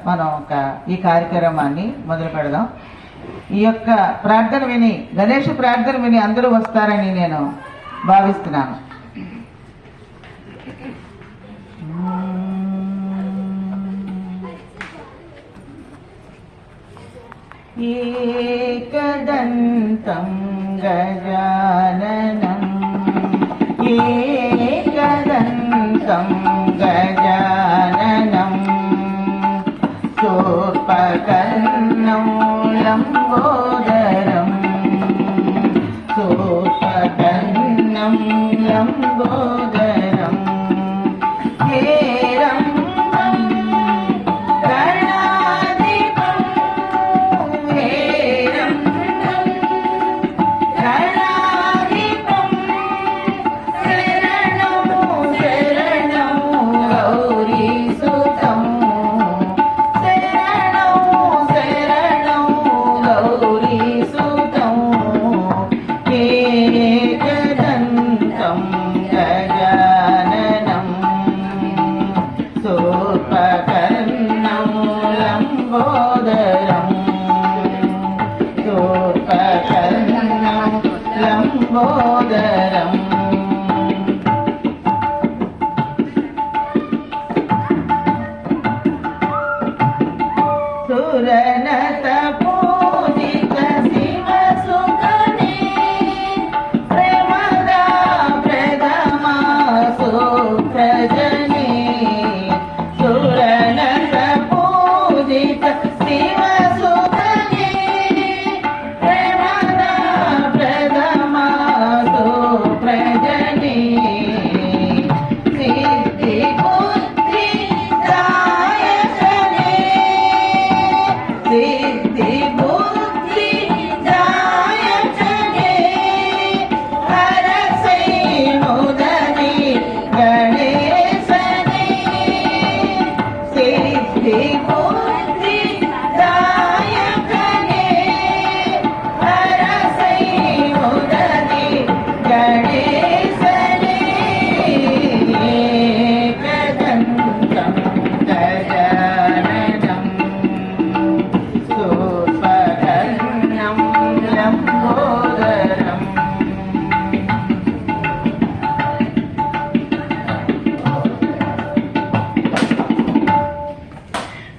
మనం ఈ కార్యక్రమాన్ని మొదలు పెడదాం. ఈ యొక్క ప్రార్థన విని, గణేష్ ప్రార్థన విని అందరూ వస్తారని నేను భావిస్తున్నాను. ఏకదంతం గజాననం ఏకదంతం గజాననం శూర్పకర్ణం లంబోదరం శూర్పకర్ణం లంబోదరం లంబోదరం సురనత పూజిత శివ సుఖనే ప్రేమదా ప్రథమా సుప్రజనే సురనత పూజిత శివ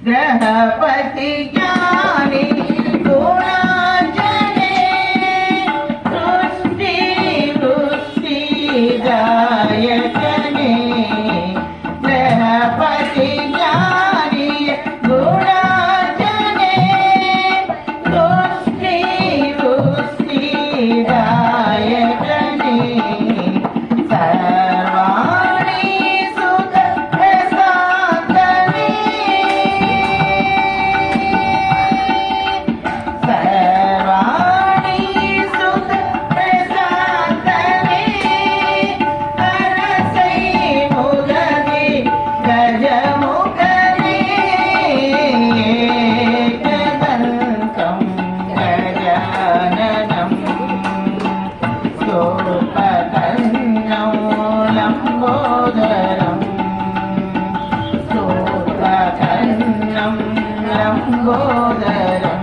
ग्रहपति ज्ञानी गुणाजने सृष्टि वृष्टि गायकने ग्रहपति ज्ञानी गुणाजने सृष्टि वृष्टि गायकने లంబోదరం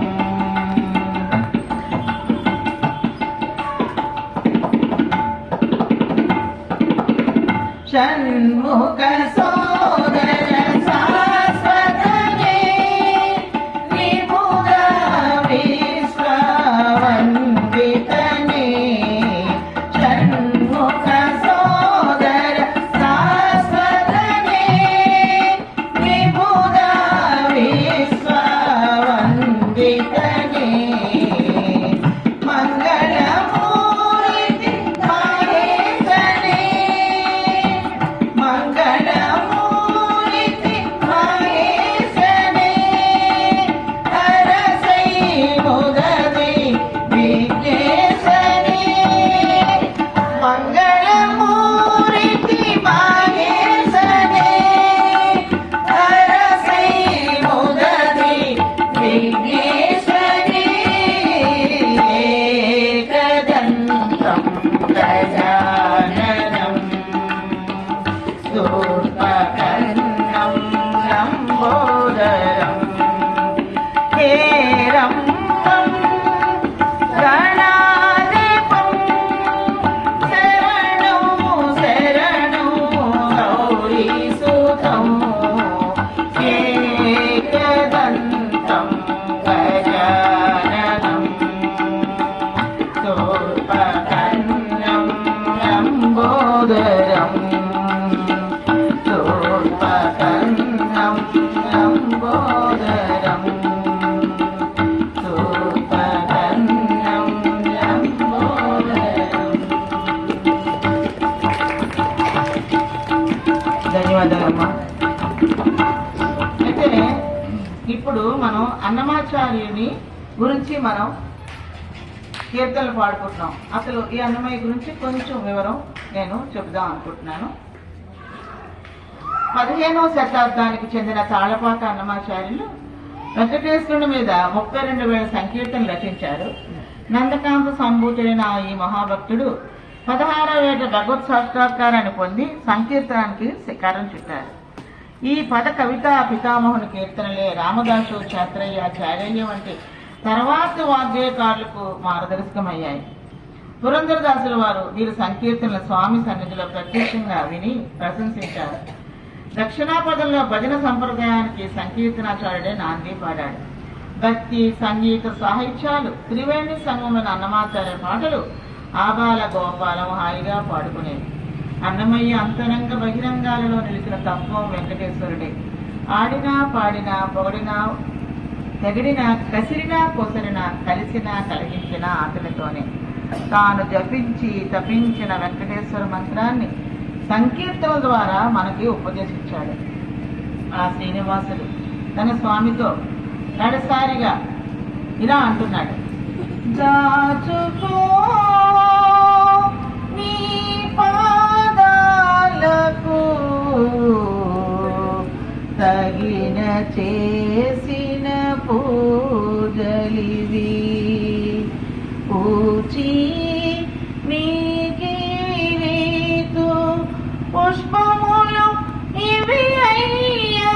షణ్ముఖ సోదర శాశ్వతనే విభుద విశ్వవందితనే షణ్ముఖ సోదర శాశ్వతనే విభుద విశ్వవందితనే మంగళమూర్తి మహేశనే మంగళమూర్తి ఇప్పుడు మనం అన్నమాచార్యుని గురించి మనం కీర్తనలు పాడుకుంటున్నాం. అసలు ఈ అన్నమయ్య గురించి కొంచెం వివరం నేను చెబుదాం అనుకుంటున్నాను. 15వ శతాబ్దానికి చెందిన తాళపాక అన్నమాచార్యులు వెంకటేశ్వరుని మీద 32,000 సంకీర్తనలు రచించారు. నందకాంత సంభూతుడైన ఈ మహాభక్తుడు 16వ ఏట భగవత్ సాక్షాత్కారాన్ని పొంది సంకీర్తనానికి శిఖరం చుట్టారు. ఈ పద కవితా పితామహుని కీర్తనలే రామదాసు, ఛాత్రయ్య, చారయ్య వంటి తర్వాతి వాగ్గేయకారులకు మార్గదర్శకమయ్యాయి. పురంధరదాసుల వారు వీరి సంకీర్తనల స్వామి సన్నిధిలో ప్రత్యక్షంగా విని ప్రశంసించారు. దక్షిణాపదంలో భజన సంప్రదాయానికి సంకీర్తనాచార్యుడే నాంది పాడాడు. భక్తి, సంగీత సాహిత్యాలు త్రివేణి సంగమైన అన్నమాచార్య పాటలు ఆబాల గోపాలం హాయిగా పాడుకునేది. అన్నమయ్య అంతరంగ బహిరంగాలలో నిలిచిన తత్వం వెంకటేశ్వరుడే. ఆడినా పాడినా పొగడినా తెగిడినా కసిరినా కొసరినా కలిసినా కలిగించినా అతనితోనే. తాను జపించి తపించిన వెంకటేశ్వర మంత్రాన్ని సంకీర్తన ద్వారా మనకి ఉపదేశించాడు. ఆ శ్రీనివాసుడు తన స్వామితో కడసారిగా ఇలా అంటున్నాడు: దాచుకో నీ పాదాలకు తగిన చేసిన పూజలివి పూచి నీకి రీతు పుష్పములు ఇవి అయ్యా.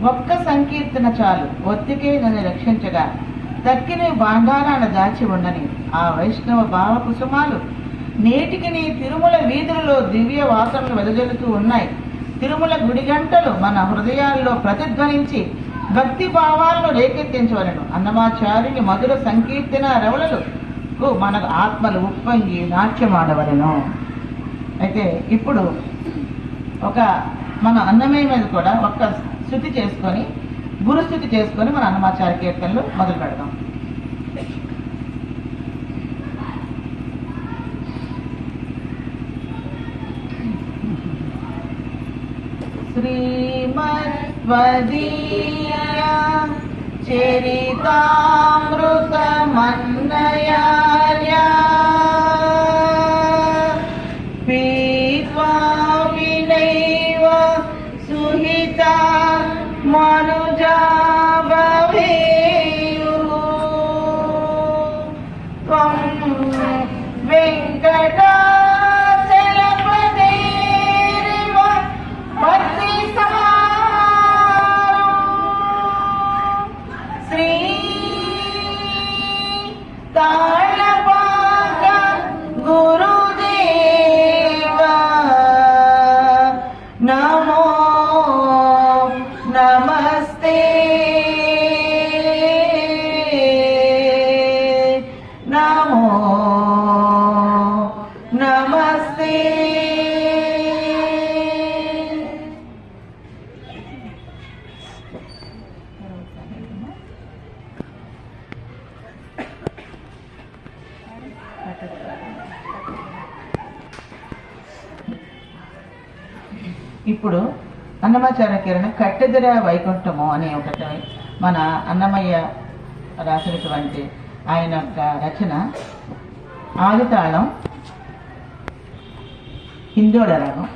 ఒక్క సంకీర్తన చాలు ఒత్తికే నన్ను రక్షించగా తక్కిన బంగారాల దాచి ఉండని ఆ వైష్ణవ భావ కుసుమాలు నేటికి నీ తిరుమల వీధులలో దివ్య వాసనలు వెదజల్లుతూ ఉన్నాయి. తిరుమల గుడి గంటలు మన హృదయాల్లో ప్రతిధ్వనించి భక్తి భావాలను రేకెత్తించవలను. అన్నమాచార్యుని మధుర సంకీర్తన రవళలకు మన ఆత్మలు ఉప్పొంగి నాట్యమాడవలను. అయితే ఇప్పుడు మన అన్నమయ్య మీద కూడా ఒక్క స్థుతి చేసుకొని గురుస్థుతి చేసుకొని మన అన్నమాచార్య కీర్తనలు మొదలు పెడదాం. శ్రీమద్వదీయ చరితామృతమన్నయార్య పీత్వా వినైవ సుహిత మనుజా భవేయుః త్వం వెంకటాచలపదేరివ భక్తి సమారం శ్రీ తాళపాక గురుదేవ నమో నమస్తే నమో నమస్తే. ఇప్పుడు అన్నమాచార్య కిరణ కట్టెదర వైకుంఠము అనే ఒకటి మన అన్నమయ్య రాసినటువంటి ఆయన యొక్క రచన. ఆదితాళం హిందోళ రాగం.